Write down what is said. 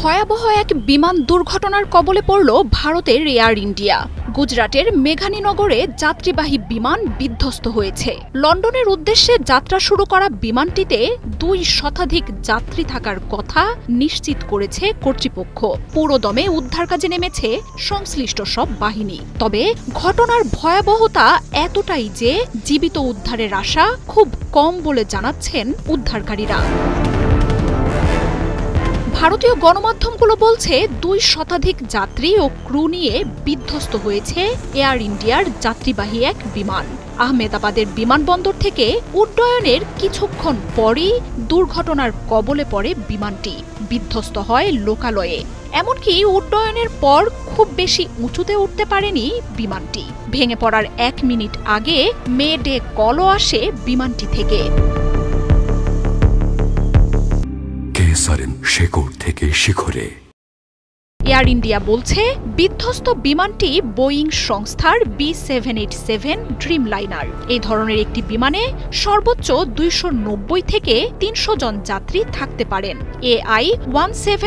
ভয়াবহ এক বিমান দুর্ঘটনার কবলে পড়ল ভারতের এয়ার ইন্ডিয়া। গুজরাটের মেঘানীনগরে যাত্রীবাহী বিমান বিধ্বস্ত হয়েছে। লন্ডনের উদ্দেশ্যে যাত্রা শুরু করা বিমানটিতে 2 শতাধিক যাত্রী থাকার কথা নিশ্চিত করেছে কর্তৃপক্ষ। পুরোদমে উদ্ধার কাজে নেমেছে সংশ্লিষ্ট সব বাহিনী। তবে ঘটনার ভয়াবহতা এতটাই যে জীবিত উদ্ধারের আশা খুব কম বলে জানাচ্ছেন উদ্ধারকারীরা। ভারতীয় গণমাধ্যমগুলো বলছে 2 শতাধিক যাত্রী ও ক্রু নিয়ে বিধ্বস্ত হয়েছে এয়ার ইন্ডিয়ার যাত্রীবাহী এক বিমান। আহমেদাবাদের বিমানবন্দর থেকে উড্ডয়নের কিছুক্ষণ পরই দুর্ঘটনার কবলে পড়ে বিমানটি। বিধ্বস্ত হয় লোকালয়ে। এমনকি উড্ডয়নের পর খুব বেশি উঁচুতে উঠতে পারেনি বিমানটি। ভেঙে পড়ার 1 মিনিট আগে মেডে কলও আসে বিমানটি থেকে। শেকড় থেকে শিখরে। এয়ার ইন্ডিয়া বলছে বিধ্বস্ত বিমানটি বোয়িং সংস্থার B787 ড্রিমলাইনার। এই ধরনের একটি বিমানে সর্বোচ্চ 290 থেকে 300 জন যাত্রী থাকতে পারেন। AI-17